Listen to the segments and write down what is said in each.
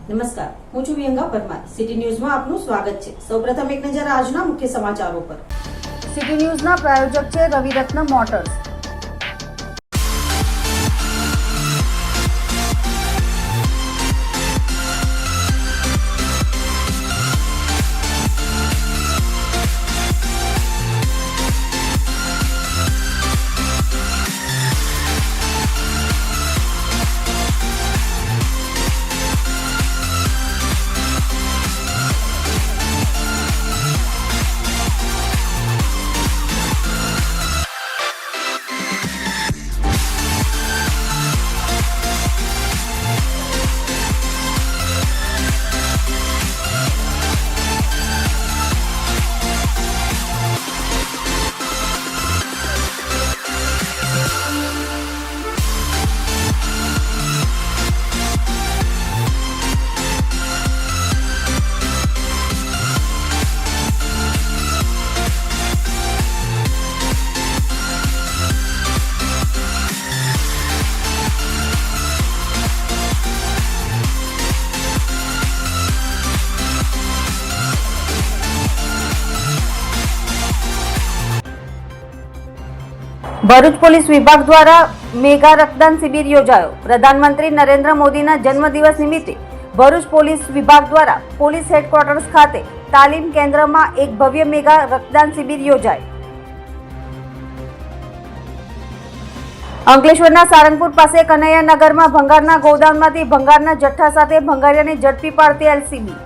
નમસ્કાર, હું છું વિહંગા પરમાર. સિટી ન્યૂઝમાં આપનું સ્વાગત છે. સૌપ્રથમ એક નજર આજના મુખ્ય સમાચારો પર. સિટી ન્યૂઝના પ્રાયોજક છે રવિરત્ન મોટર્સ. ભરૂચ પોલીસ વિભાગ દ્વારા મેગા રક્તદાન શિબિર યોજાયો. પ્રધાનમંત્રી નરેન્દ્ર મોદીના જન્મદિવસ નિમિત્તે ભરૂચ પોલીસ વિભાગ દ્વારા પોલીસ હેડક્વાર્ટર્સ ખાતે તાલીમ કેન્દ્રમાં એક ભવ્ય મેગા રક્તદાન શિબિર યોજાઈ. અંકલેશ્વરના સારંગપુર પાસે કનૈયાનગરમાં ભંગારના ગોદામમાંથી ભંગારના જથ્થા સાથે ભંગારિયાને ઝડપી પાડતી એલસીબી.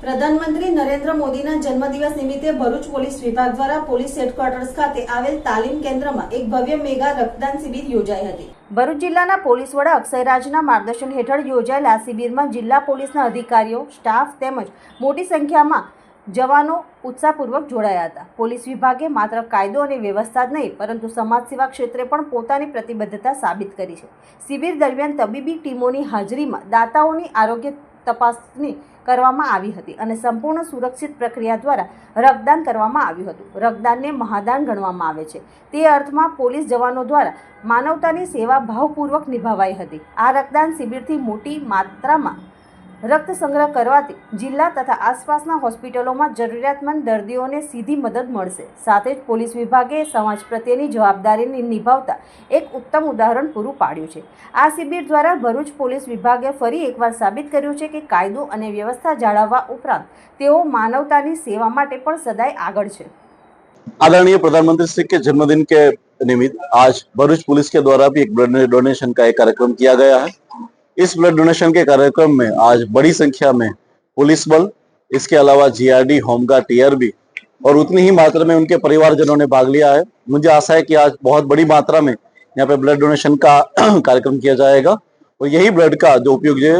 પ્રધાનમંત્રી નરેન્દ્ર મોદીના જન્મદિવસ નિમિત્તે ભરૂચ પોલીસ વિભાગ દ્વારા પોલીસ હેડક્વાર્ટર્સ ખાતે આવેલ તાલીમ કેન્દ્રમાં એક ભવ્ય મેગા રક્તદાન શિબિર યોજાઈ હતી. ભરૂચ જિલ્લાના પોલીસ વડા અક્ષયરાજના માર્ગદર્શન હેઠળ યોજાયેલ આ શિબિરમાં જિલ્લા પોલીસના અધિકારીઓ, સ્ટાફ તેમજ મોટી સંખ્યામાં જવાનો ઉત્સાહપૂર્વક જોડાયા હતા. પોલીસ વિભાગે માત્ર કાયદો અને વ્યવસ્થા જ નહીં પરંતુ સમાજ સેવા ક્ષેત્રે પણ પોતાની પ્રતિબદ્ધતા સાબિત કરી છે. શિબિર દરમિયાન તબીબી ટીમોની હાજરીમાં દાતાઓની આરોગ્ય તપાસણી કરવામાં આવી હતી અને સંપૂર્ણ સુરક્ષિત પ્રક્રિયા દ્વારા રક્તદાન કરવામાં આવ્યું હતું. રક્તદાનને મહાદાન ગણવામાં આવે છે. તે અર્થમાં પોલીસ જવાનો દ્વારા માનવતાની સેવા ભાવપૂર્વક નિભાવાઈ હતી. આ રક્તદાન શિબિરથી મોટી માત્રામાં રક્ત સંગ્રહ કરવાથી જિલ્લા તથા આસપાસના હોસ્પિટલોમાં જરૂરિયાતમંદ દર્દીઓને સીધી મદદ મળશે. સાથે જ પોલીસ વિભાગે સમાજ પ્રત્યેની જવાબદારીને નિભાવતા એક ઉત્તમ ઉદાહરણ પૂરું પાડ્યું છે. આ શિબિર દ્વારા ભરૂચ પોલીસ વિભાગે ફરી એકવાર સાબિત કર્યું છે કે કાયદો અને व्यवस्था જાળવવા ઉપરાંત તેઓ માનવતાની સેવા માટે પણ સદાય આગળ છે. आदरणीय प्रधानमंत्री श्री के जन्मदिन के निमित्त आज भरूच पुलिस के द्वारा भी एक ब्लड डोनेशन का एक कार्यक्रम किया गया है. इस ब्लड डोनेशन के कार्यक्रम में आज बड़ी संख्या में पुलिस बल, इसके अलावा जीआरडी, होमगार्ड, टीआरबी और उतनी ही मात्रा में उनके परिवारजनों ने भाग लिया है. मुझे आशा है कि आज बहुत बड़ी मात्रा में यहाँ पे ब्लड डोनेशन का कार्यक्रम किया जाएगा और यही ब्लड का जो उपयोग जो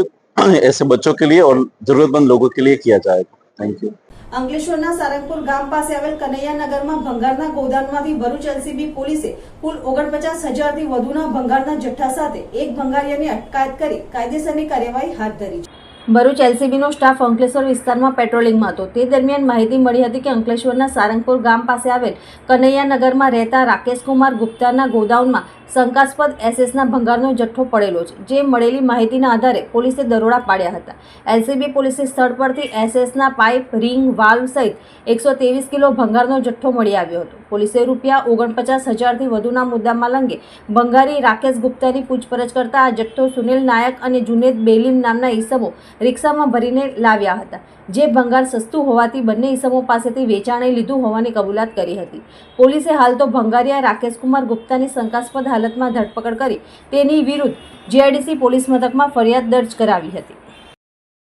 ऐसे बच्चों के लिए और जरूरतमंद लोगों के लिए किया जाएगा. Thank you. અંકલેશ્વરના સારંગપુર ગામ પાસે આવેલ કનૈયાનગરમાં ભંગારના ગોદામમાંથી ભરૂચ એલસીબી પોલીસે કુલ 49,000થી વધુના ભંગારના જથ્થા સાથે એક ભંગારિયાની અટકાયત કરી કાયદેસરની કાર્યવાહી હાથ ધરી છે. ભરૂચ એલસીબીનો સ્ટાફ અંકલેશ્વર વિસ્તારમાં પેટ્રોલિંગમાં હતો. તે દરમિયાન માહિતી મળી હતી કે અંકલેશ્વરના સારંગપુર ગામ પાસે આવેલ કનૈયાનગરમાં રહેતા રાકેશકુમાર ગુપ્તાના ગોડાઉનમાં શંકાસ્પદ એસએસના ભંગારનો જથ્થો પડેલો છે. જે મળેલી માહિતીના આધારે પોલીસે દરોડા પાડ્યા હતા. એલસીબી પોલીસે સ્થળ પરથી એસએસના પાઇપ, રિંગ, વાલ્વ સહિત 123 કિલો ભંગારનો જથ્થો મળી આવ્યો હતો. પોલીસે રૂપિયા 49,000થી વધુના મુદ્દામાલ અંગે ભંગારી રાકેશ ગુપ્તાની પૂછપરછ કરતા આ જથ્થો સુનિલ નાયક અને જુનેદ બેલીમ નામના ઈસમો રિક્ષામાં ભરીને લાવ્યા હતા. જે ભંગાર સસ્તું હોવાથી બંને ઈસમો પાસેથી વેચાણે લીધું હોવાની કબૂલાત કરી હતી. પોલીસે હાલ તો ભંગારિયા રાકેશકુમાર ગુપ્તાની શંકાસ્પદ હાલતમાં ધરપકડ કરી તેની વિરુદ્ધ જીઆઈડીસી પોલીસ મથકમાં ફરિયાદ દર્જ કરાવી હતી.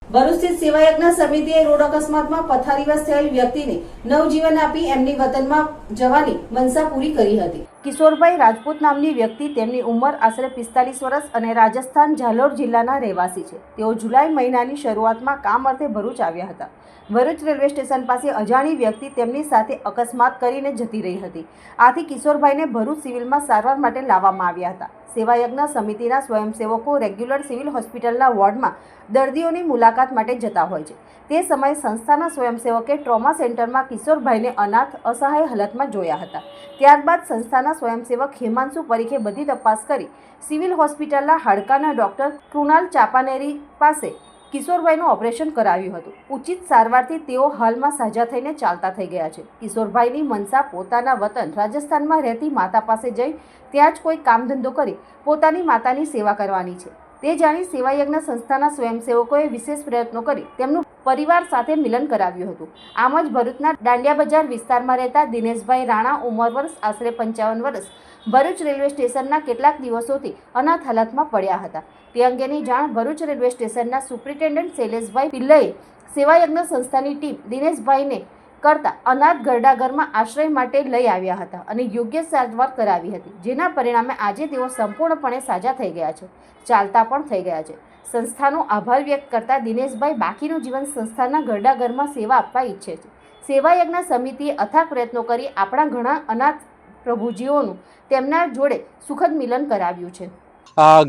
ભરૂચ સ્થિત સેવાયજ્ઞ સમિતિએ રોડ અકસ્માતમાં પથારીવશ થયેલ વ્યક્તિને નવજીવન આપી એમની વતનમાં જવાની મનસા પૂરી કરી હતી. કિશોરભાઈ રાજપૂત નામની વ્યક્તિ, તેમની ઉંમર આશરે 45 વર્ષ અને રાજસ્થાન ઝાલોર જિલ્લાના રહેવાસી છે. તેઓ જુલાઈ મહિનાની શરૂઆતમાં કામ અર્થે ભરૂચ આવ્યા હતા. ભરૂચ રેલવે સ્ટેશન પાસે અજાણી વ્યક્તિ તેમની સાથે અકસ્માત કરીને જતી રહી હતી. આથી કિશોરભાઈને ભરૂચ સિવિલમાં સારવાર માટે લાવવામાં આવ્યા હતા. સેવાયજ્ઞ સમિતિના સ્વયંસેવકો રેગ્યુલર સિવિલ હોસ્પિટલના વોર્ડમાં દર્દીઓની મુલાકાત માટે જતા હોય છે. તે સમયે સંસ્થાના સ્વયંસેવકે ટ્રોમા સેન્ટરમાં કિશોરભાઈને અનાથ અસહાય હાલતમાં જોયા હતા. ત્યારબાદ સંસ્થાના સંસ્થાના સ્વયંસેવક હેમાંશુ પરીખે બધી તપાસ કરી સિવિલ હોસ્પિટલના હાડકાના ડોક્ટર કૃણાલ ચાપાનેરી પાસે કિશોરભાઈનું ઓપરેશન કરાવ્યું હતું. ઉચિત સારવારથી તેઓ હાલમાં સાજા થઈને ચાલતા થઈ ગયા છે. કિશોરભાઈની મનસા પોતાના વતન રાજસ્થાનમાં રહેતી માતા પાસે જઈ ત્યાં જ કોઈ કામ ધંધો કરી પોતાની માતાની સેવા કરવાની છે. તે જાણી સેવાયજ્ઞ સંસ્થાના સ્વયંસેવકોએ વિશેષ પ્રયત્નો કરી તેમનું પરિવાર સાથે મિલન કરાવ્યું હતું. આમ જ ભરૂચના દાંડિયા બજાર વિસ્તારમાં રહેતા દિનેશભાઈ રાણા, ઉંમર વર્ષ આશરે 55 વર્ષ, ભરૂચ રેલવે સ્ટેશનના કેટલાક દિવસોથી અનાથ હાલતમાં પડ્યા હતા. તે અંગેની જાણ ભરૂચ રેલવે સ્ટેશનના સુપ્રિન્ટેન્ડન્ટ શૈલેષભાઈ પિલ્લઈએ સેવાયજ્ઞ સંસ્થાની ટીમ દિનેશભાઈને કરતા અનાથ ગરડાઘરમાં આશ્રય માટે લઈ આવ્યા હતા અને યોગ્ય સારવાર કરાવી હતી, જેના પરિણામે આજે તેઓ સંપૂર્ણપણે સાજા થઈ ગયા છે, ચાલતા પણ થઈ ગયા છે. સંસ્થાનો આભાર વ્યક્ત કરતા દિનેશભાઈ બાકીનું જીવન સંસ્થાના ગરડાઘરમાં સેવા આપવા ઈચ્છે છે. સેવાયજ્ઞ સમિતિએ અથાગ પ્રયત્નો કરી આપણા ઘણા અનાથ પ્રભુજીઓનું તેમના જોડે સુખદ મિલન કરાવ્યું છે.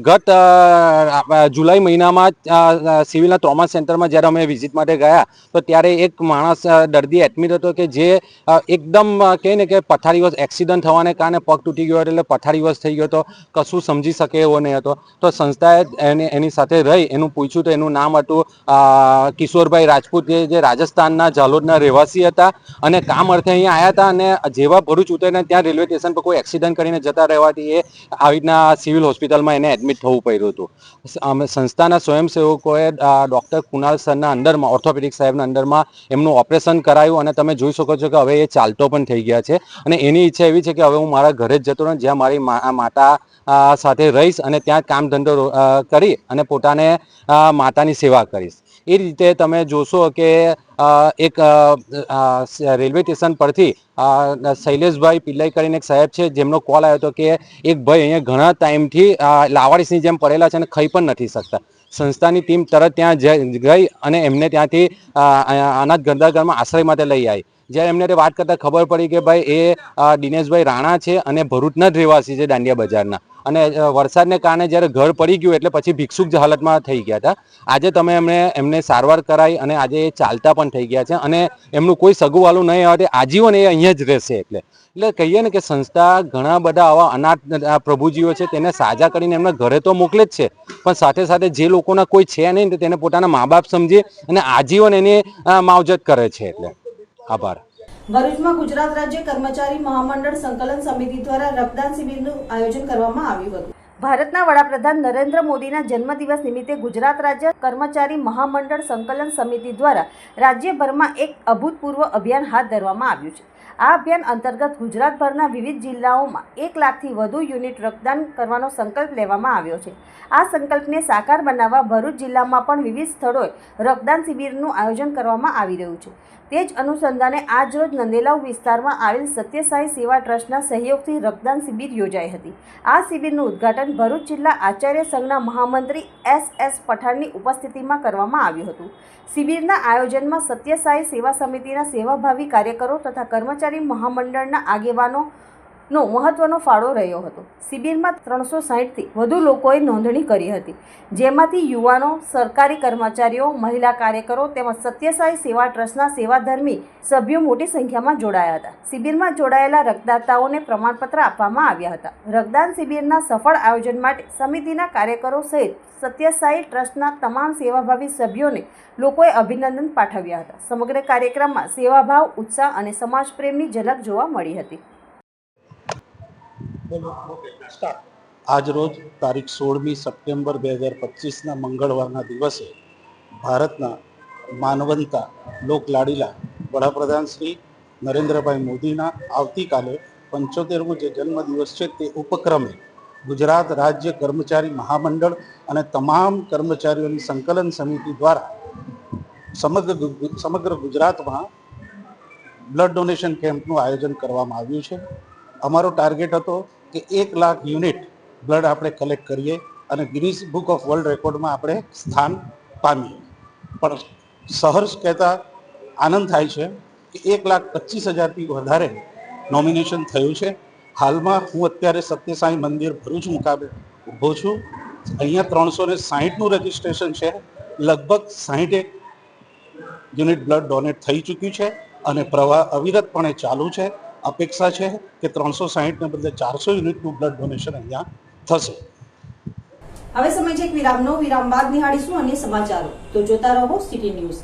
ગત જુલાઈ મહિનામાં સિવિલના ટ્રોમા સેન્ટરમાં જ્યારે અમે વિઝિટ માટે ગયા તો ત્યારે એક માણસ દર્દી એડમિટ હતો કે જે એકદમ કહે ને કે પથારીવશ એક્સિડન્ટ થવાને કારણે પગ તૂટી ગયો એટલે પથારીવશ થઈ ગયો હતો, કશું સમજી શકે એવો નહીં હતો. તો સંસ્થાએ એની સાથે રહી એનું પૂછ્યું તો એનું નામ હતું કિશોરભાઈ રાજપૂત, જે રાજસ્થાનના ઝાલોદના રહેવાસી હતા અને કામ અર્થે અહીંયા આવ્યા હતા અને જેવા ભરૂચ ઉતરીને ત્યાં રેલવે સ્ટેશન પર કોઈ એક્સિડન્ટ કરીને જતા રહેવાથી એ આવી રીતના સિવિલ હોસ્પિટલમાં એને એડમિટ થવું પડ્યું હતું. અમે સંસ્થાના સ્વયંસેવકોએ ડૉક્ટર કુણાલ સરના અંડરમાં, ઓર્થોપેડિક સાહેબના અંડરમાં એમનું ઓપરેશન કરાયું અને તમે જોઈ શકો છો કે હવે એ ચાલતો પણ થઈ ગયા છે અને એની ઈચ્છા એવી છે કે હવે હું મારા ઘરે જ જતો રહું, જ્યાં મારી માતા સાથે રહીશ અને ત્યાં કામ ધંધો કરી અને પોતાને માતાની સેવા કરીશ. એ રીતે તમે જોશો કે એક રેલવે સ્ટેશન પરથી શૈલેષભાઈ પિલ્લાઈ કરીને એક સાહેબ છે જેમનો કોલ આવ્યો હતો કે એક ભાઈ અહીંયા ઘણા ટાઈમથી લાવારીસની જેમ પડેલા છે અને ખાઈ પણ નથી શકતા. સંસ્થાની ટીમ તરત ત્યાં ગઈ અને એમને ત્યાંથી અનાથ ગરડાઘરમાં આશ્રય માટે લઈ આવી. જ્યારે એમને વાત કરતાં ખબર પડી કે ભાઈ એ દિનેશભાઈ રાણા છે અને ભરૂચના જ રહેવાસી છે, દાંડિયા બજારના, અને વરસાદને કારણે જ્યારે ઘર પડી ગયું એટલે પછી ભિક્ષુક હાલતમાં થઈ ગયા હતા. આજે તમે એમને સારવાર કરાવી અને આજે એ ચાલતા પણ થઈ ગયા છે અને એમનું કોઈ સગુવાલું નહીં આવે આજીવન એ અહીંયા જ રહેશે. એટલે કહીએ ને કે સંસ્થા ઘણા બધા આવા અનાથ પ્રભુજીઓ છે તેને સાજા કરીને એમના ઘરે તો મોકલે જ છે, પણ સાથે સાથે જે લોકોના કોઈ છે નહીં તેને પોતાના મા બાપ સમજી અને આજીવન એની માવજત કરે છે. એટલે આભાર. ભરૂચમાં ગુજરાત રાજ્ય કર્મચારી મહામંડળ સંકલન સમિતિ દ્વારા રક્તદાન શિબિરનું આયોજન કરવામાં આવ્યું હતું. ભારતના વડાપ્રધાન નરેન્દ્ર મોદીના જન્મદિવસ નિમિત્તે ગુજરાત રાજ્ય કર્મચારી મહામંડળ સંકલન સમિતિ દ્વારા રાજ્યભરમાં એક અભૂતપૂર્વ અભિયાન હાથ ધરવામાં આવ્યું છે. આ અભિયાન અંતર્ગત ગુજરાતભરના વિવિધ જિલ્લાઓમાં 1 લાખથી વધુ યુનિટ રક્તદાન કરવાનો સંકલ્પ લેવામાં આવ્યો છે. આ સંકલ્પને સાકાર બનાવવા ભરૂચ જિલ્લામાં પણ વિવિધ સ્થળોએ રક્તદાન શિબિરનું આયોજન કરવામાં આવી રહ્યું છે. તે જ અનુસંધાને આજરોજ નંદેલાવ વિસ્તારમાં આવેલ સત્યસાઈ સેવા ટ્રસ્ટના સહયોગથી રક્તદાન શિબિર યોજાઈ હતી. આ શિબિરનું ઉદ્ઘાટન ભરૂચ જિલ્લા આચાર્ય સંઘના મહામંત્રી S.S. પઠાણની ઉપસ્થિતિમાં કરવામાં આવ્યું હતું. શિબિરના આયોજનમાં સત્યસાઈ સેવા સમિતિના સેવાભાવી કાર્યકરો તથા કર્મચારી મહામંડળના આગેવાનોનો મહત્વનો ફાળો રહ્યો હતો. શિબિરમાં 360થી વધુ લોકોએ નોંધણી કરી હતી, જેમાંથી યુવાનો, સરકારી કર્મચારીઓ, મહિલા કાર્યકરો તેમજ સત્યસાઈ સેવા ટ્રસ્ટના સેવાધર્મી સભ્યો મોટી સંખ્યામાં જોડાયા હતા. શિબિરમાં જોડાયેલા રક્તદાતાઓને પ્રમાણપત્ર આપવામાં આવ્યા હતા. રક્તદાન શિબિરના સફળ આયોજન માટે સમિતિના કાર્યકરો સહિત સત્યસાઈ ટ્રસ્ટના તમામ સેવાભાવી સભ્યોને લોકોએ અભિનંદન પાઠવ્યા હતા. સમગ્ર કાર્યક્રમમાં સેવાભાવ, ઉત્સાહ અને સમાજપ્રેમની ઝલક જોવા મળી હતી. આજરોજ તારીખ 16મી સપ્ટેમ્બર 2025ના મંગળવારના દિવસે ભારતના માનવંતા લોકલાડીલા વડાપ્રધાન શ્રી નરેન્દ્રભાઈ મોદીના આવતીકાલે 75મો જે જન્મદિવસ છે તે ઉપક્રમે ગુજરાત રાજ્ય કર્મચારી મહામંડળ અને તમામ કર્મચારીઓની સંકલન સમિતિ દ્વારા સમગ્ર ગુજરાતમાં બ્લડ ડોનેશન કેમ્પનું આયોજન કરવામાં આવ્યું છે. અમારો ટાર્ગેટ હતો કે 1 લાખ યુનિટ બ્લડ આપણે કલેક્ટ કરીએ અને ગિનીસ બુક ઓફ વર્લ્ડ રેકોર્ડમાં આપણે સ્થાન પામીએ. પણ સહર્ષ કહેતા આનંદ થાય છે કે 1,25,000થી વધારે નોમિનેશન થયું છે. હાલમાં હું અત્યારે સત્યસાઈ મંદિર ભરૂચ મુકામે ઊભો છું. અહીંયા 360નું રજિસ્ટ્રેશન છે. લગભગ 60 યુનિટ બ્લડ ડોનેટ થઈ ચૂક્યું છે અને પ્રવાહ અવિરતપણે ચાલુ છે. અપેક્ષા છે કે 360 ને બદલે 400 યુનિટનું બ્લડ ડોનેશન અહીંયા થશે. હવે સમય છે એક વિરામનો. વિરામ બાદ નિહાળીશું અન્ય સમાચારો. તો જોતા રહો સિટી ન્યૂઝ.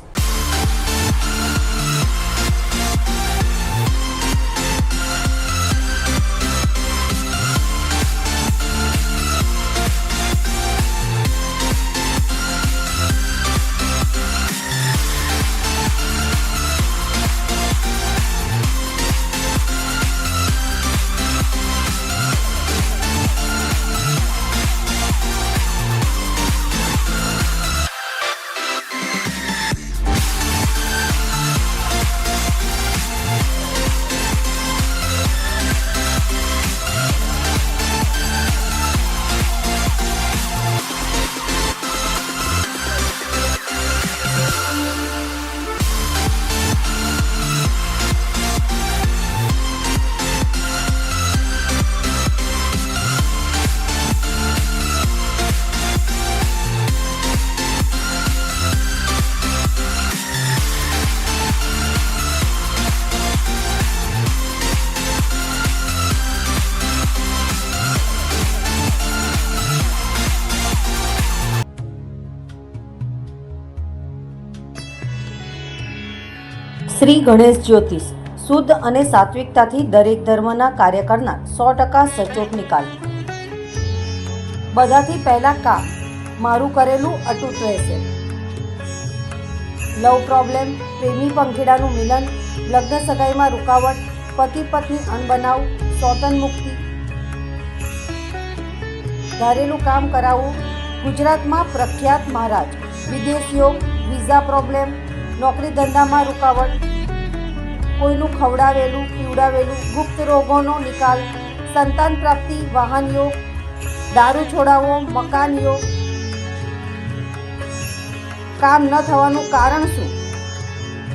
શ્રી ગણેશ જ્યોતિષ શુદ્ધ અને સાત્વિકતાથી દરેક ધર્મના કાર્ય કરનાર 100% સચોટ નિકાલ. બધાથી પહેલા કામ મારું કરેલું અતૂટ રહેશે. લવ પ્રોબ્લેમ, પ્રેમી પંખીડાનું મિલન, લગ્ન સગાઈમાં રૂકાવટ, પતિ પત્ની અણબનાવ, સ્વતન મુક્તિ, ધારેલું કામ કરાવવું. ગુજરાતમાં પ્રખ્યાત મહારાજ. વિદેશ યોગ, વિઝા પ્રોબ્લેમ, નોકરી ધંધામાં રૂકાવટ, કોઈનું ખવડાવેલું પીવડાવેલું, ગુપ્ત રોગોનો નિકાલ, સંતાન પ્રાપ્તિ, વાહન યોગ, દારૂ છોડાવો, મકાન યોગ. કામ ન થવાનું કારણ શું?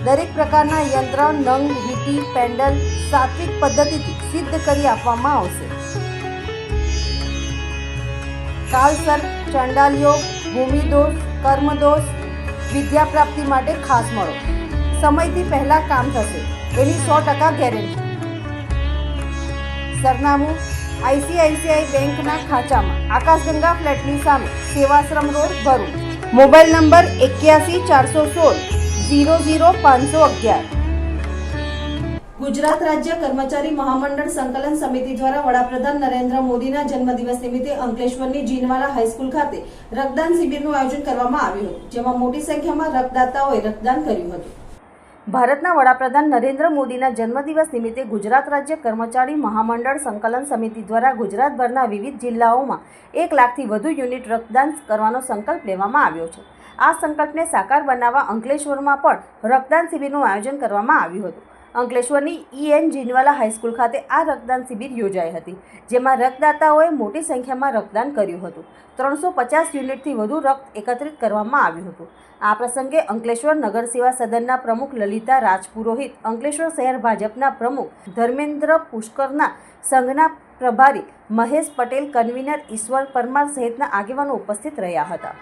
દરેક પ્રકારના યંત્ર, નંગ, વીંટી, પેન્ડલ સાત્વિક પદ્ધતિથી સિદ્ધ કરી આપવામાં આવશે. કાલસર્પ, ચંડાલ યોગ, ભૂમિદોષ, કર્મદોષ, વિદ્યા પ્રાપ્તિ માટે ખાસ મળો. સમયથી પહેલા કામ થશે એની 100% ગેરંટી. સરનામું ICICI બેંકના ખાંચામાં, આકાશગંગા ફ્લેટની સામે, Sevashram road, Bharuch. Mobile number 81 416 00 511. Gujarat રાજ્ય કર્મચારી મહામંડળ સંકલન સમિતિ દ્વારા વડાપ્રધાન નરેન્દ્ર મોદીના જન્મદિવસ નિમિત્તે અંકલેશ્વરની જીનવાલા હાઈસ્કૂલ ખાતે રક્તદાન શિબિરનું આયોજન કરવામાં આવ્યું હતું, જેમાં મોટી સંખ્યામાં રક્તદાતાઓએ રક્તદાન કર્યું હતું. ભારતના વડાપ્રધાન નરેન્દ્ર મોદીના જન્મદિવસ નિમિત્તે ગુજરાત રાજ્ય કર્મચારી મહામંડળ સંકલન સમિતિ દ્વારા ગુજરાતભરના વિવિધ જિલ્લાઓમાં 1 લાખથી વધુ યુનિટ રક્તદાન કરવાનો સંકલ્પ લેવામાં આવ્યો છે. આ સંકલ્પને સાકાર બનાવવા અંકલેશ્વરમાં પણ રક્તદાન શિબિરનું આયોજન કરવામાં આવ્યું હતું. અંકલેશ્વરની EN જીનવાલા હાઈસ્કૂલ ખાતે આ રક્તદાન શિબિર યોજાઈ હતી, જેમાં રક્તદાતાઓએ મોટી સંખ્યામાં રક્તદાન કર્યું હતું. 350 યુનિટથી વધુ રક્ત એકત્રિત કરવામાં આવ્યું હતું. આ પ્રસંગે અંકલેશ્વર નગર સેવા સદનના પ્રમુખ લલિતા રાજપુરોહિત, અંકલેશ્વર શહેર ભાજપના પ્રમુખ ધર્મેન્દ્ર પુષ્કરના, સંઘના પ્રભારી મહેશ પટેલ, કન્વીનર ઈશ્વર પરમાર સહિતના આગેવાનો ઉપસ્થિત રહ્યા હતા.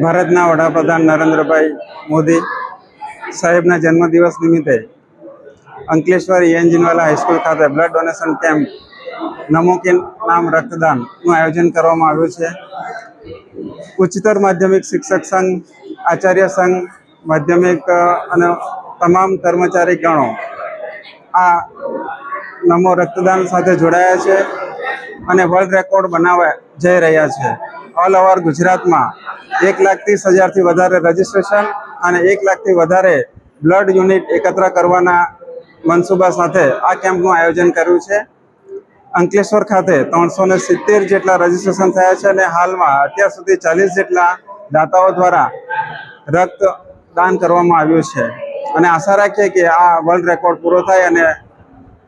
ભારતના વડાપ્રધાન નરેન્દ્રભાઈ મોદી સાહેબના જન્મદિવસ નિમિત્તે અંકલેશ્વર EN જીનવાલા હાઈસ્કૂલ ખાતે બ્લડ ડોનેશન કેમ્પ નમો કે નામ રક્તદાનનું આયોજન કરવામાં આવ્યું છે. ઉચ્ચતર માધ્યમિક શિક્ષક સંઘ, આચાર્ય સંઘ, માધ્યમિક અને તમામ કર્મચારી ગણો આ નમો રક્તદાન સાથે જોડાયા છે અને વર્લ્ડ રેકોર્ડ બનાવવા જઈ રહ્યા છે. ઓલ ઓવર ગુજરાતમાં 1,30,000થી વધારે રજીસ્ટ્રેશન અને 1 લાખથી વધારે બ્લડ યુનિટ એકત્ર કરવાના મનસૂબા સાથે આ કેમ્પનું આયોજન કર્યું છે. અંકલેશ્વર ખાતે 370 જેટલા રજીસ્ટ્રેશન થયા છે અને હાલમાં અત્યાર સુધી 40 જેટલા દાતાઓ દ્વારા રક્તદાન કરવામાં આવ્યું છે અને આશા રાખીએ કે આ વર્લ્ડ રેકોર્ડ પૂરો થાય અને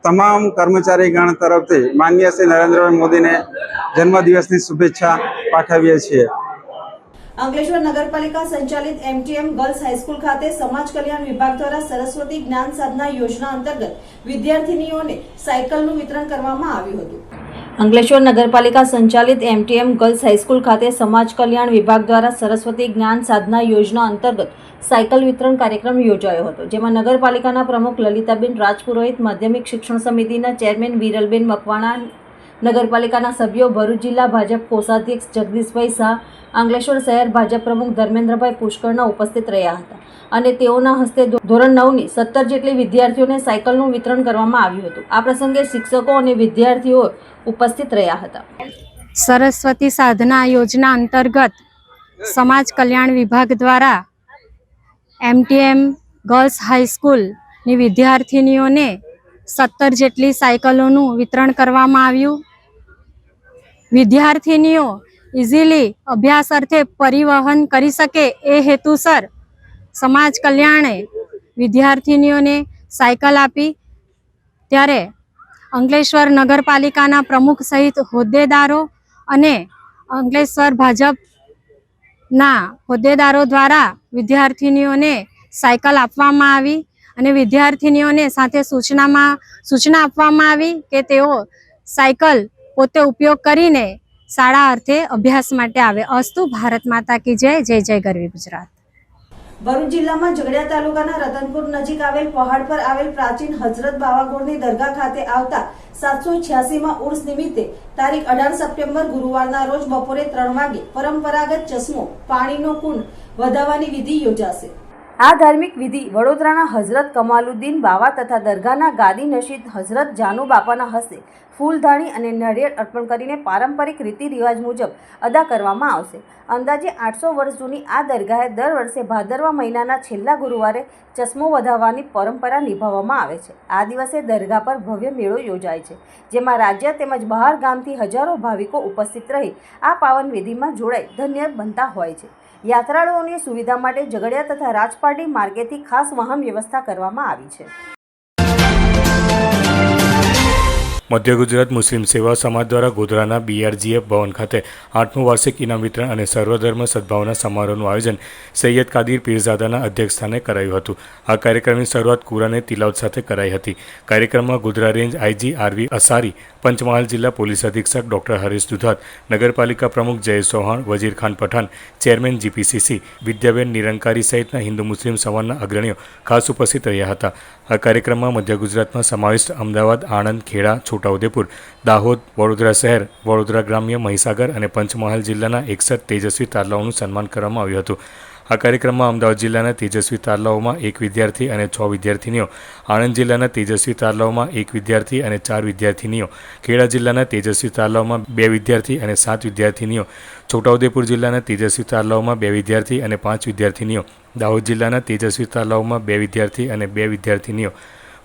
તમામ કર્મચારીગણ તરફથી માનનીય શ્રી નરેન્દ્રભાઈ મોદીને જન્મદિવસની શુભેચ્છા પાઠવીએ છીએ. અંકલેશ્વર નગરપાલિકા સંચાલિત MTM ગર્લ્સ હાઈસ્કૂલ ખાતે સમાજ કલ્યાણ વિભાગ દ્વારા સરસ્વતી જ્ઞાન સાધના યોજના અંતર્ગત વિદ્યાર્થીનીઓને સાયકલનું વિતરણ કરવામાં આવ્યું હતું. અંકલેશ્વર નગરપાલિકા સંચાલિત MTM ગર્લ્સ હાઈસ્કૂલ ખાતે સમાજ કલ્યાણ વિભાગ દ્વારા સરસ્વતી જ્ઞાન સાધના યોજના અંતર્ગત સાયકલ વિતરણ કાર્યક્રમ યોજાયો હતો, જેમાં નગરપાલિકાના પ્રમુખ લલિતાબેન રાજપુરોહિત, માધ્યમિક શિક્ષણ સમિતિના ચેરમેન વિરલબેન મકવાણા, નગરપાલિકાના સભ્યો, ભરૂચ જિલ્લા ભાજપ કોષાધ્યક્ષ જગદીશભાઈ શાહ, અંકલેશ્વર શહેર ભાજપ પ્રમુખ ધર્મેન્દ્રભાઈ પુષ્કરના ઉપસ્થિત રહ્યા હતા અને તેઓના હસ્તે ધોરણ 9ની 17 જેટલી વિદ્યાર્થીઓને સાયકલનું વિતરણ કરવામાં આવ્યું હતું. આ પ્રસંગે શિક્ષકો અને વિદ્યાર્થીઓ ઉપસ્થિત રહ્યા હતા. સરસ્વતી સાધના યોજના અંતર્ગત સમાજ કલ્યાણ વિભાગ દ્વારા MTM ગર્લ્સ હાઈસ્કૂલની વિદ્યાર્થિનીઓને 17 જેટલી સાયકલોનું વિતરણ કરવામાં આવ્યું. વિદ્યાર્થિનીઓ ઇઝીલી અભ્યાસ અર્થે પરિવહન કરી શકે એ હેતુસર સમાજ કલ્યાણે વિદ્યાર્થિનીઓને સાયકલ આપી. ત્યારે અંકલેશ્વર નગરપાલિકાના પ્રમુખ સહિત હોદ્દેદારો અને અંકલેશ્વર ભાજપના હોદ્દેદારો દ્વારા વિદ્યાર્થિનીઓને સાયકલ આપવામાં આવી અને વિદ્યાર્થિનીઓને સાથે સૂચના આપવામાં આવી કે તેઓ સાયકલ પોતે ઉપયોગ કરીને શાળા અર્થે અભ્યાસ માટે આવે. અસ્તુ. ભારત માતા કી જય. જય જય ગરવી ગુજરાત. ભરૂચ જિલ્લામાં ઝઘડિયા તાલુકાના રતનપુર નજીક આવેલ પહાડ પર આવેલ પ્રાચીન હજરત બાવાગોરની દરગાહ ખાતે આવતા 786માં ઉર્સ નિમિત્તે તારીખ 18 સપ્ટેમ્બર ગુરુવારના રોજ બપોરે 3 વાગે પરંપરાગત ચશ્મો પાણીનો કુંડ વધાવવાની વિધિ યોજાશે. આ ધાર્મિક વિધિ વડોદરાના હઝરત કમાલુદ્દીન બાવા તથા દરગાહના ગાદી નશીદ હઝરત જાનુ બાપાના હસ્તે ફૂલધાણી અને નારિયેળ અર્પણ કરીને પારંપરિક રીતિ રિવાજ મુજબ અદા કરવામાં આવશે. અંદાજે 800 વર્ષ જૂની આ દરગાહે દર વર્ષે ભાદરવા મહિનાના છેલ્લા ગુરુવારે ચશ્મો વધાવવાની પરંપરા નિભાવવામાં આવે છે. આ દિવસે દરગાહ પર ભવ્ય મેળો યોજાય છે, જેમાં રાજ્ય તેમજ બહાર ગામથી હજારો ભાવિકો ઉપસ્થિત રહી આ પાવન વિધિમાં જોડાઈ ધન્ય બનતા હોય છે. યાત્રાળુઓની સુવિધા માટે ઝઘડિયા તથા રાજપારડી માર્ગેથી ખાસ વાહન વ્યવસ્થા કરવામાં આવી છે. મધ્ય ગુજરાત મુસ્લિમ સેવા સમાજ દ્વારા ગોધરાના BRGF ભવન ખાતે 8મું વાર્ષિક ઇનામ વિતરણ અને સર્વધર્મ સદભાવના સમારોહનું આયોજન સૈયદ કાદિર પીરઝાદાના અધ્યક્ષસ્થાને કરાયું હતું. આ કાર્યક્રમની શરૂઆત કુરાને તિલાવત સાથે કરાઈ હતી. કાર્યક્રમમાં Godhra range IG RV Asari, Panchmahal જિલ્લા પોલીસ અધિક્ષક ડોક્ટર હરીશ દુધાત, નગરપાલિકા પ્રમુખ જયેશ ચૌહાણ, વજીર ખાન પઠાણ, ચેરમેન GPCC, વિદ્યાબેન નિરંકારી સહિતના હિન્દુ મુસ્લિમ સમાજના અગ્રણીઓ ખાસ ઉપસ્થિત રહ્યા હતા. આ કાર્યક્રમમાં મધ્ય ગુજરાતમાં સમાવિષ્ટ અમદાવાદ, આણંદ, ખેડા, છોટાઉદેપુર, દાહોદ, વડોદરા શહેર, વડોદરા ગ્રામ્ય, મહીસાગર અને પંચમહાલ જિલ્લાના 61 તેજસ્વી તારલાઓનું સન્માન કરવામાં આવ્યું હતું. આ કાર્યક્રમમાં અમદાવાદ જિલ્લાના તેજસ્વી તારલાઓમાં 1 વિદ્યાર્થી અને 6 વિદ્યાર્થીનીઓ, આણંદ જિલ્લાના તેજસ્વી તારલાઓમાં 1 વિદ્યાર્થી અને 4 વિદ્યાર્થીનીઓ, ખેડા જિલ્લાના તેજસ્વી તારલાઓમાં 2 વિદ્યાર્થી અને 7 વિદ્યાર્થીનીઓ, છોટાઉદેપુર જિલ્લાના તેજસ્વી તારલાઓમાં 2 વિદ્યાર્થી અને 5 વિદ્યાર્થીનીઓ, દાહોદ જિલ્લાના તેજસ્વી તારલાઓમાં 2 વિદ્યાર્થી અને 2 વિદ્યાર્થીનીઓ,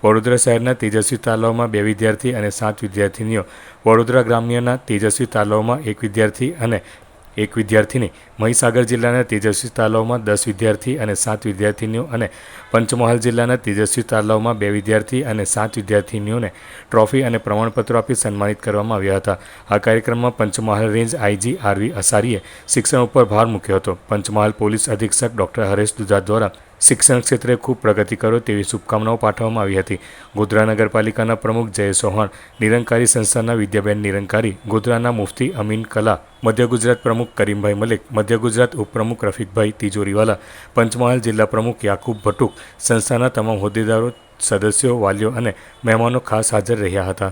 વડોદરા શહેરના તેજસ્વી તારલાઓમાં 2 વિદ્યાર્થી અને 7 વિદ્યાર્થીનીઓ, વડોદરા ગ્રામ્યના તેજસ્વી તારલાઓમાં 1 વિદ્યાર્થી અને 1 વિદ્યાર્થીની, મહીસાગર જિલ્લાના તેજસ્વી તારલાઓમાં 10 વિદ્યાર્થી અને 7 વિદ્યાર્થીનીઓ અને પંચમહાલ જિલ્લાના તેજસ્વી તારલાઓમાં 2 વિદ્યાર્થી અને 7 વિદ્યાર્થીનીઓને ટ્રોફી અને પ્રમાણપત્રો આપી સન્માનિત કરવામાં આવ્યા હતા. આ કાર્યક્રમમાં પંચમહાલ રેન્જ IG RV અસારીએ શિક્ષણ ઉપર ભાર મૂક્યો હતો. પંચમહાલ પોલીસ અધિક્ષક ડોક્ટર હરેશ દુધાત દ્વારા શિક્ષણ ક્ષેત્રે ખૂબ પ્રગતિ કરો તેવી શુભકામનાઓ પાઠવવામાં આવી હતી. ગોધરા નગરપાલિકાના પ્રમુખ જયેશ ચૌહાણ, નિરંકારી સંસ્થાના વિદ્યાબેન નિરંકારી, ગોધરાના મુફ્તી અમીન કલા, મધ્ય ગુજરાત પ્રમુખ કરીમભાઈ મલિક, મધ્ય ગુજરાત ઉપપ્રમુખ રફીકભાઈ તિજોરીવાલા, પંચમહાલ જિલ્લા પ્રમુખ યાકુબ ભટુક, સંસ્થાના તમામ હોદ્દેદારો, સદસ્યો, વાલીઓ અને મહેમાનો ખાસ હાજર રહ્યા હતા.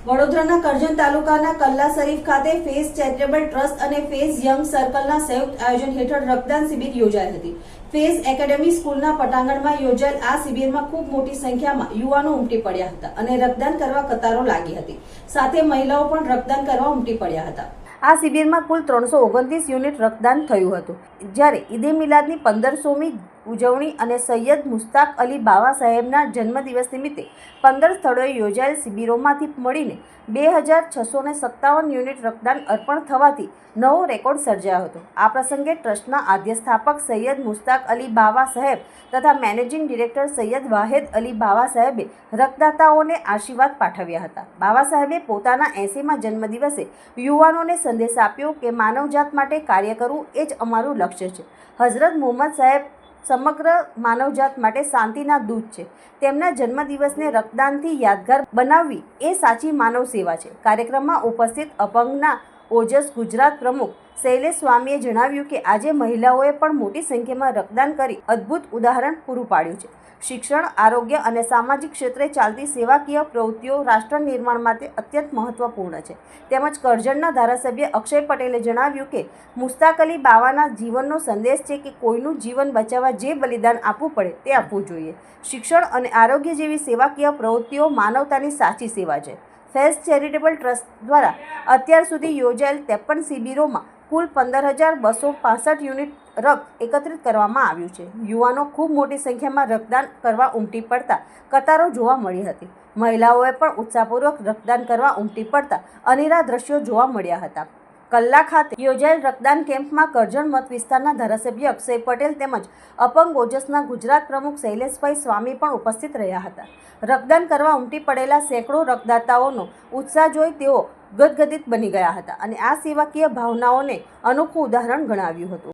વડોદરાના કરજણ તાલુકાના કલ્લા શરીફ ખાતે ફેઝ ચેરિટેબલ ટ્રસ્ટ અને ફેઝ યંગ સર્કલના સંયુક્ત આયોજન હેઠળ રક્તદાન શિબિર યોજાઈ હતી. ફેઝ એકેડેમી સ્કૂલના પટાંગણમાં યોજાયેલ આ શિબિરમાં ખૂબ મોટી સંખ્યામાં યુવાનો ઉમટી પડ્યા હતા અને રક્તદાન કરવા કતારો લાગી હતી. સાથે મહિલાઓ પણ રક્તદાન કરવા ઉમટી પડ્યા હતા. આ શિબિરમાં કુલ 329 યુનિટ રક્તદાન થયું હતું, જ્યારે ઈદે મિલાદની 1500મી ઉજવણી અને સૈયદ મુસ્તાક અલી બાવા સાહેબના જન્મદિવસ નિમિત્તે 15 સ્થળોએ યોજાયેલ શિબિરોમાંથી મળીને 2657 યુનિટ રક્તદાન અર્પણ થવાથી નવો રેકોર્ડ સર્જાયો હતો. આ પ્રસંગે ટ્રસ્ટના આદ્ય સ્થાપક સૈયદ મુસ્તાક અલી બાવા સાહેબ તથા મેનેજિંગ ડિરેક્ટર સૈયદ વાહેદ અલી બાવા સાહેબે રક્તદાતાઓને આશીર્વાદ પાઠવ્યા હતા. બાવા સાહેબે પોતાના 80મા જન્મદિવસે યુવાનોને સંદેશ આપ્યો કે માનવજાત માટે કાર્ય કરવું એ જ અમારું લક્ષ્ય છે. હઝરત મુહમ્મદ સાહેબ સમગ્ર માનવજાત માટે શાંતિના દૂત છે. તેમના જન્મદિવસને રક્તદાનથી યાદગાર બનાવવી એ સાચી માનવ સેવા છે. કાર્યક્રમમાં ઉપસ્થિત અપંગના ઓજસ ગુજરાત પ્રમુખ શૈલેષ સ્વામીએ જણાવ્યું કે આજે મહિલાઓએ પણ મોટી સંખ્યામાં રક્તદાન કરી અદ્ભુત ઉદાહરણ પૂરું પાડ્યું છે. શિક્ષણ, આરોગ્ય અને સામાજિક ક્ષેત્રે ચાલતી સેવાકીય પ્રવૃત્તિઓ રાષ્ટ્ર નિર્માણ માટે અત્યંત મહત્વપૂર્ણ છે. તેમજ કરજણના ધારાસભ્ય અક્ષય પટેલે જણાવ્યું કે મુશ્તાક અલી બાવાના જીવનનો સંદેશ છે કે કોઈનું જીવન બચાવવા જે બલિદાન આપવું પડે તે આપવું જોઈએ. શિક્ષણ અને આરોગ્ય જેવી સેવાકીય પ્રવૃત્તિઓ માનવતાની સાચી સેવા છે. ફેઝ ચેરિટેબલ ટ્રસ્ટ દ્વારા અત્યાર સુધી યોજાયેલ 53 શિબિરોમાં કુલ 15,265 યુનિટ રક્ત એકત્રિત કરવામાં આવ્યું છે. યુવાનો ખૂબ મોટી સંખ્યામાં રક્તદાન કરવા ઉમટી પડતા કતારો જોવા મળી હતી. મહિલાઓએ પણ ઉત્સાહપૂર્વક રક્તદાન કરવા ઉમટી પડતા અનેરા દ્રશ્યો જોવા મળ્યા હતા. કલ્લા ખાતે યોજાયેલ રક્તદાન કેમ્પમાં કરજણ મત વિસ્તારના ધારાસભ્ય અક્ષય પટેલ તેમજ અપંગ ઓજસના ગુજરાત પ્રમુખ શૈલેષભાઈ સ્વામી પણ ઉપસ્થિત રહ્યા હતા. રક્તદાન કરવા ઉમટી પડેલા સેંકડો રક્તદાતાઓનો ઉત્સાહ જોઈ તેઓ ગદગદિત બની ગયા હતા અને આ સેવાકીય ભાવનાઓને અનોખું ઉદાહરણ ગણાવ્યું હતું.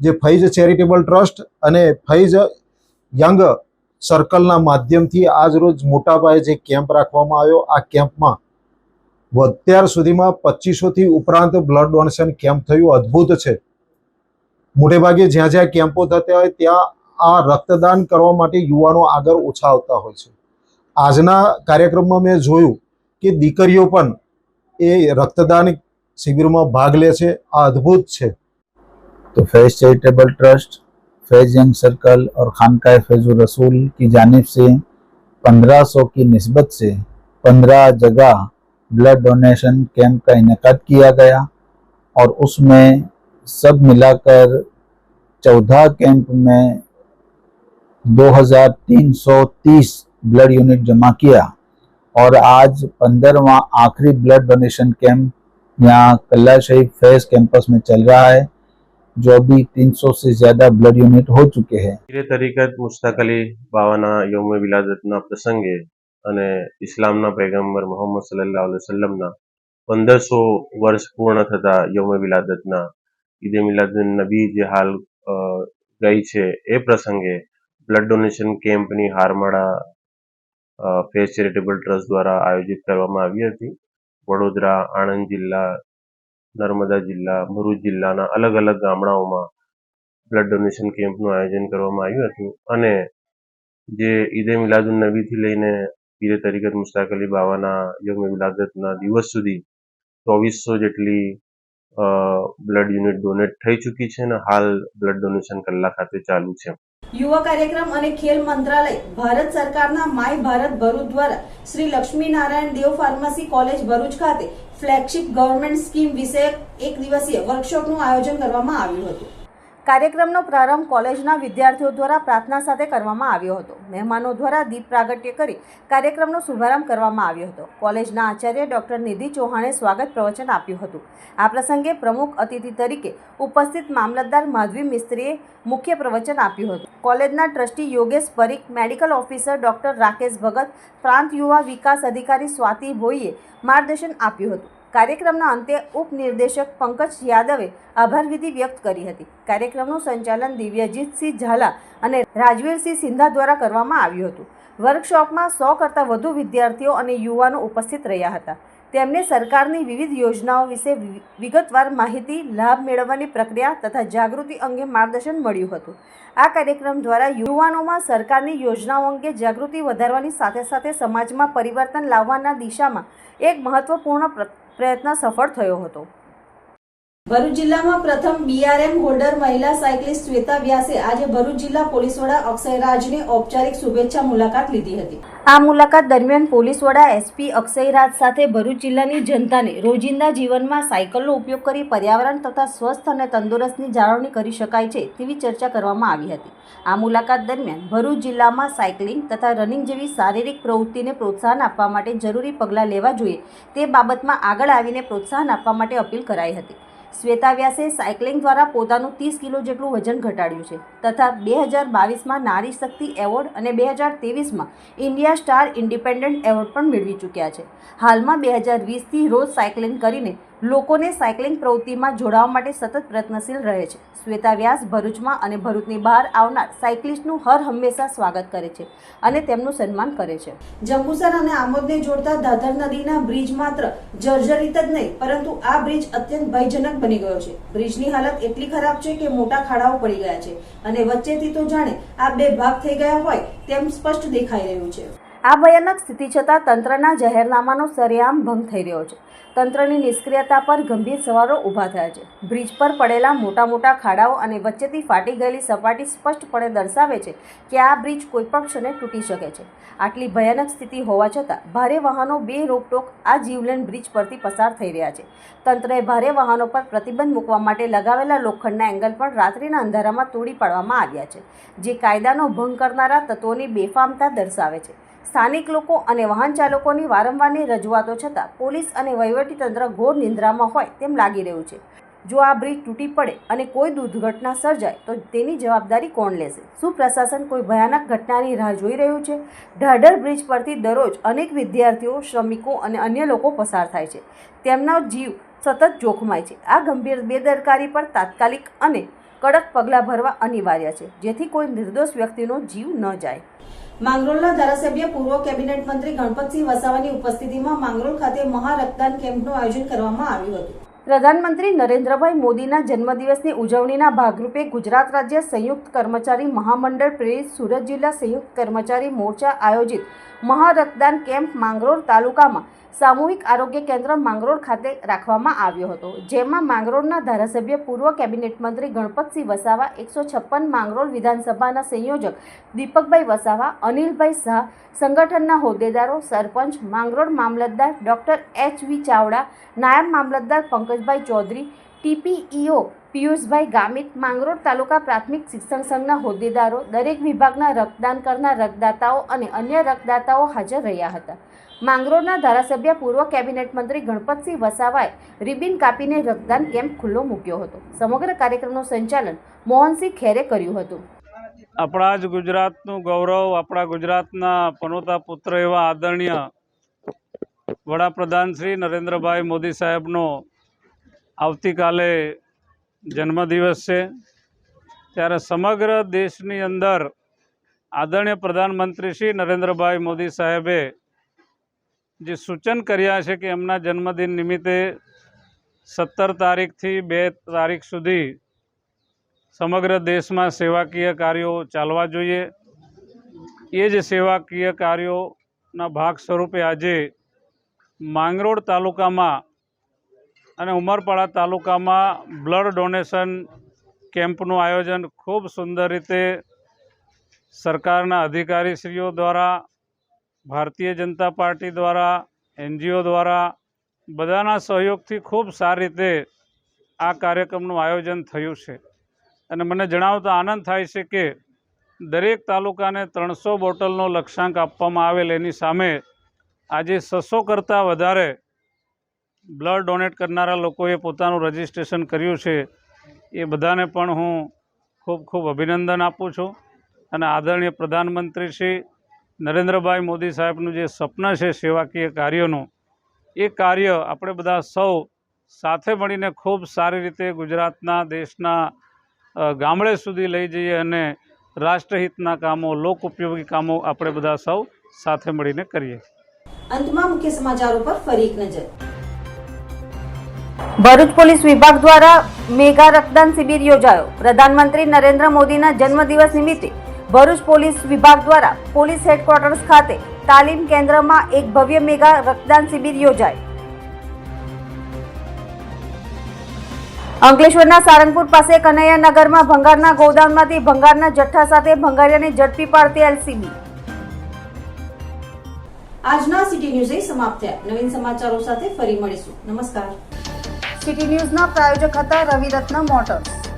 જે ફૈઝ ચેરિટેબલ ટ્રસ્ટ અને ફૈઝ યંગ સર્કલના માધ્યમથી આજ રોજ મોટા પાયે જે કેમ્પ રાખવામાં આવ્યો, આ કેમ્પમાં અત્યાર સુધીમાં 2500થી ઉપરાંત બ્લડ ડોનેશન કેમ્પ થયું. અદ્ભુત છે. મોટે ભાગે જ્યાં જ્યાં કેમ્પો થતા હોય ત્યાં આ રક્તદાન કરવા માટે યુવાનો આગળ ઓછા આવતા હોય છે. આજના કાર્યક્રમમાં મેં જોયું કે દીકરીઓ પણ એ રક્તદાન શિબિરમાં ભાગ લે છે. આ અદ્ભુત છે. तो फैज़ चैरिटेबल ट्रस्ट, फैज़ यंग सर्कल और खानकाह फैज़ुर रसूल की जानिब से 1500 की निस्बत से 15 जगह ब्लड डोनेशन कैंप का इनेकाद किया गया और उसमें सब मिलाकर 14 कैंप में 2330 ब्लड यूनिट जमा किया और आज 15वां आखिरी ब्लड डोनेशन कैंप यहाँ कल्ला शहीद फैज़ कैंपस में चल रहा है, जो अभी 300 से ज्यादा ब्लड यूनिट हो चुके हैं. પીરે તરીકત મુશ્તાક અલી બાવાના યૌમ વિલાદતના પ્રસંગે અને ઇસ્લામના પૈગંબર મોહમ્મદ સલ્લલ્લાહુ અલૈહિ વસલ્લમના 1500 વર્ષ પૂર્ણ થતા યૌમ વિલાદતના ઈદે મિલાદુન નબી જે હાલ ગઈ છે એ પ્રસંગે બ્લડ ડોનેશન કેમ્પની હારમાળા ફેઝ ચેરિટેબલ ટ્રસ્ટ દ્વારા આયોજિત કરવામાં આવી હતી. વડોદરા, આણંદ જિલ્લા, નર્મદા જિલ્લા, ભરૂચ જિલ્લાના અલગ અલગ ગામડાઓમાં બ્લડ ડોનેશન કેમ્પનું આયોજન કરવામાં આવ્યું હતું અને જે ઈદે મિલાદુન નબીથી લઈને પીરે તરીકત મુશ્તાક અલી બાવાના યૌમ વિલાદતના દિવસ સુધી 2400 જેટલી બ્લડ યુનિટ ડોનેટ થઈ ચૂકી છે અને હાલ બ્લડ ડોનેશન કલ્લા ખાતે ચાલુ છે. યુવા કાર્યક્રમ અને ખેલ મંત્રાલય ભારત સરકારના માય ભારત ભરૂચ દ્વારા શ્રી લક્ષ્મીનારાયણ દેવ ફાર્મસી કોલેજ ભરૂચ ખાતે ફ્લેગશિપ ગવર્મેન્ટ સ્કીમ વિષયક એક દિવસીય વર્કશોપનું આયોજન કરવામાં આવ્યું હતું. કાર્યક્રમનો પ્રારંભ કોલેજના વિદ્યાર્થીઓ દ્વારા પ્રાર્થના સાથે કરવામાં આવ્યો હતો. મહેમાનો દ્વારા દીપ પ્રાગટ્ય કરી કાર્યક્રમનો શુભારંભ કરવામાં આવ્યો હતો. કોલેજના આચાર્ય ડોક્ટર નિધિ ચૌહાણે સ્વાગત પ્રવચન આપ્યું હતું. આ પ્રસંગે પ્રમુખ અતિથિ તરીકે ઉપસ્થિત મામલતદાર માધવી મિસ્ત્રીએ મુખ્ય પ્રવચન આપ્યું હતું. કોલેજના trustee Yogesh Parikh, medical officer doctor Rakesh Bhagat, પ્રાંત યુવા વિકાસ અધિકારી સ્વાતિ ભોઈએ માર્ગદર્શન આપ્યું હતું. કાર્યક્રમના અંતે ઉપનિર્દેશક પંકજ યાદવે આભાર વિધિ વ્યક્ત કરી હતી. કાર્યક્રમનું સંચાલન દિવ્યજીતસિંહ ઝાલા અને રાજવીરસિંહ સિંધા દ્વારા કરવામાં આવ્યું હતું. વર્કશોપમાં 100 કરતાં વધુ વિદ્યાર્થીઓ અને યુવાનો ઉપસ્થિત રહ્યા હતા. તેમને સરકારની વિવિધ યોજનાઓ વિશે વિગતવાર માહિતી, લાભ મેળવવાની પ્રક્રિયા તથા જાગૃતિ અંગે માર્ગદર્શન મળ્યું હતું. આ કાર્યક્રમ દ્વારા યુવાનોમાં સરકારની યોજનાઓ અંગે જાગૃતિ વધારવાની સાથે સાથે સમાજમાં પરિવર્તન લાવવાના દિશામાં એક મહત્વપૂર્ણ પ્રયત્ન સફળ થયો હતો. ભરૂચ જિલ્લામાં પ્રથમ BRM હોલ્ડર મહિલા સાયકલિસ્ટ શ્વેતા વ્યાસે આજે ભરૂચ જિલ્લા પોલીસ વડા અક્ષય રાજની ઔપચારિક શુભેચ્છા મુલાકાત લીધી હતી. આ મુલાકાત દરમિયાન પોલીસ વડા SP અક્ષય રાજ સાથે ભરૂચ જિલ્લાની જનતાને રોજિંદા જીવનમાં સાયકલનો ઉપયોગ કરી પર્યાવરણ તથા સ્વસ્થ અને તંદુરસ્તની જાળવણી કરી શકાય છે તેવી ચર્ચા કરવામાં આવી હતી. આ મુલાકાત દરમિયાન ભરૂચ જિલ્લામાં સાયકલિંગ તથા રનિંગ જેવી શારીરિક પ્રવૃત્તિને પ્રોત્સાહન આપવા માટે જરૂરી પગલાં લેવા જોઈએ તે બાબતમાં આગળ આવીને પ્રોત્સાહન આપવા માટે અપીલ કરાઈ હતી. શ્વેતા વ્યાસે સાયકલિંગ દ્વારા પોતાનું 30 કિલો જેટલું વજન ઘટાડ્યું છે તથા 2022માં નારી શક્તિ એવોર્ડ અને 2023માં ઇન્ડિયા સ્ટાર ઇન્ડિપેન્ડન્ટ એવોર્ડ પણ મેળવી ચૂક્યા છે. હાલમાં 2020થી રોજ સાયકલિંગ કરીને લોકોને સાયકલિંગ પ્રવૃત્તિમાં જોડાવા માટે સતત પ્રયત્નશીલ રહે છે. શ્વેતા વ્યાસ ભરૂચમાં અને ભરૂચની બહાર આવનાર સાયકલિસ્ટનું હર હંમેશા સ્વાગત કરે છે અને તેમનું સન્માન કરે છે. જંબુસર અને આમોદને જોડતા દાદર નદીના બ્રિજ માત્ર જર્જરિત જ નહીં પરંતુ આ બ્રિજ અત્યંત ભયજનક બની ગયો છે. બ્રિજની હાલત એટલી ખરાબ છે કે મોટા ખાડાઓ પડી ગયા છે અને વચ્ચેથી તો જાણે આ બે ભાગ થઈ ગયા હોય તેમ સ્પષ્ટ દેખાઈ રહ્યું છે. આ ભયાનક સ્થિતિ છતાં તંત્રના જાહેરનામાનો સરેઆમ ભંગ થઈ રહ્યો છે. તંત્રની નિષ્ક્રિયતા પર ગંભીર સવાલો ઊભા થયા છે. બ્રિજ પર પડેલા મોટા મોટા ખાડાઓ અને વચ્ચેથી ફાટી ગયેલી સપાટી સ્પષ્ટપણે દર્શાવે છે કે આ બ્રિજ કોઈપણ ક્ષણે તૂટી શકે છે. આટલી ભયાનક સ્થિતિ હોવા છતાં ભારે વાહનો બે રોકટોક આ જીવલેણ બ્રિજ પરથી પસાર થઈ રહ્યા છે. તંત્રએ ભારે વાહનો પર પ્રતિબંધ મૂકવા માટે લગાવેલા લોખંડના એંગલ પણ રાત્રિના અંધારામાં તોડી પાડવામાં આવ્યા છે, જે કાયદાનો ભંગ કરનારા તત્વોની બેફામતા દર્શાવે છે. સ્થાનિક લોકો અને વાહન ચાલકોની વારંવારની રજૂઆતો છતાં પોલીસ અને વહીવટીતંત્ર ઘોર નિંદ્રામાં હોય તેમ લાગી રહ્યું છે. જો આ બ્રિજ તૂટી પડે અને કોઈ દુર્ઘટના સર્જાય તો તેની જવાબદારી કોણ લેશે? શું પ્રશાસન કોઈ ભયાનક ઘટનાની રાહ જોઈ રહ્યું છે? ઢાઢર બ્રિજ પરથી દરરોજ અનેક વિદ્યાર્થીઓ, શ્રમિકો અને અન્ય લોકો પસાર થાય છે. તેમનો જીવ સતત જોખમાય છે. આ ગંભીર બેદરકારી પર તાત્કાલિક અને કડક પગલાં ભરવા અનિવાર્ય છે, જેથી કોઈ નિર્દોષ વ્યક્તિનો જીવ ન જાય. માંગરોળના ધારાસભ્ય પૂર્વ કેબિનેટ મંત્રી ગણપતસિંહ વસાવાની ઉપસ્થિતિમાં માંગરોળ ખાતે મહારક્તદાન કેમ્પનું આયોજન કરવામાં આવ્યું હતું. પ્રધાનમંત્રી નરેન્દ્રભાઈ મોદીના જન્મદિવસની ઉજવણીના ભાગરૂપે ગુજરાત રાજ્ય સંયુક્ત કર્મચારી મહામંડળ પ્રેરિત સુરત જિલ્લા સંયુક્ત કર્મચારી મોરચા આયોજિત મહારક્તદાન કેમ્પ માંગરોળ તાલુકામાં સામૂહિક આરોગ્ય કેન્દ્ર માંગરોળ ખાતે રાખવામાં આવ્યો હતો, જેમાં માંગરોળના ધારાસભ્ય પૂર્વ કેબિનેટ મંત્રી ગણપતસિંહ વસાવા, 156 માંગરોળ વિધાનસભાના સંયોજક દીપકભાઈ વસાવા, અનિલભાઈ શાહ, સંગઠનના હોદ્દેદારો, સરપંચ, માંગરોળ મામલતદાર ડોક્ટર H.V. ચાવડા, નાયબ મામલતદાર પંકજભાઈ ચૌધરી, TPEO પિયુષભાઈ ગામિત, માંગરોળ તાલુકા પ્રાથમિક શિક્ષણ સંઘના હોદ્દેદારો, દરેક વિભાગના રક્તદાન કરનાર રક્તદાતાઓ અને અન્ય રક્તદાતાઓ હાજર રહ્યા હતા. માંગરોળના ધારાસભ્ય પૂર્વ કેબિનેટ મંત્રી ગણપતસિંહ વસાવાએ રિબિન કાપીને રક્તદાન કેમ્પ ખુલ્લો મૂક્યો હતો. સમગ્ર કાર્યક્રમનું સંચાલન મોહનસિંહ ખેરે કર્યું હતું. આપણા જ ગુજરાતનું ગૌરવ, આપણા ગુજરાતના પનોતા પુત્ર એવા આદરણીય વડાપ્રધાન શ્રી નરેન્દ્રભાઈ મોદી સાહેબનો આવતીકાલે જન્મદિવસ છે. ત્યારે સમગ્ર દેશની અંદર આદરણીય પ્રધાનમંત્રી શ્રી નરેન્દ્રભાઈ મોદી સાહેબે જે સૂચન કર્યા છે કે એમના જન્મદિન નિમિત્તે 17 તારીખથી 2 તારીખ સુધી સમગ્ર દેશમાં સેવાકીય કાર્યો ચાલવા જોઈએ. એ જ સેવાકીય કાર્યોના ભાગ સ્વરૂપે આજે માંગરોળ તાલુકામાં અને ઉમરપાડા તાલુકામાં બ્લડ ડોનેશન કેમ્પનું આયોજન ખૂબ સુંદર રીતે સરકારના અધિકારીશ્રીઓ દ્વારા, ભારતીય જનતા પાર્ટી દ્વારા, NGO દ્વારા બધાના સહયોગથી ખૂબ સારી રીતે આ કાર્યક્રમનું આયોજન થયું છે. અને મને જણાવતા આનંદ થાય છે કે દરેક તાલુકાને 300 બોટલનો લક્ષ્યાંક આપવામાં આવેલ, એની સામે આજે 600 કરતાં વધારે બ્લડ ડોનેટ કરનારા લોકોએ પોતાનું રજિસ્ટ્રેશન કર્યું છે. એ બધાને પણ હું ખૂબ ખૂબ અભિનંદન આપું છું. અને આદરણીય પ્રધાનમંત્રી શ્રી નરેન્દ્રભાઈ મોદી સાહેબનું જે સ્વપ્ન છે સેવાકીય કાર્યોનું, એ કાર્ય આપણે બધા સૌ સાથે મળીને ખૂબ સારી રીતે ગુજરાતના, દેશના ગામડે સુધી લઈ જઈએ અને રાષ્ટ્રહિતના કામો, લોક ઉપયોગી કામો આપણે બધા સૌ સાથે મળીને કરીએ. અંતમાં મુખ્ય સમાચારો પર ફરી એક નજર. ભરૂચ પોલીસ વિભાગ દ્વારા મેગા રક્તદાન શિબિર યોજાયો. પ્રધાનમંત્રી નરેન્દ્ર મોદીના જન્મદિવસ નિમિત્તે ભરૂચ પોલીસ વિભાગ દ્વારા પોલીસ હેડક્વાર્ટર્સ ખાતે તાલીમ કેન્દ્રમાં એક ભવ્ય મેગા રક્તદાન શિબિર યોજાઈ. અંકલેશ્વરના સારંગપુર પાસે કનૈયાનગરમાં ભંગારના ગોદામમાંથી ભંગારના જથ્થા સાથે ભંગારિયાને ઝડપી પાડતી LCB. આજના સિટી ન્યૂઝ સમાપ્ત થયા. નવીન સમાચારો સાથે ફરી મળીશું. નમસ્કાર. સિટી ન્યૂઝના પ્રાયોજક હતા રવિરત્ન મોટર્સ.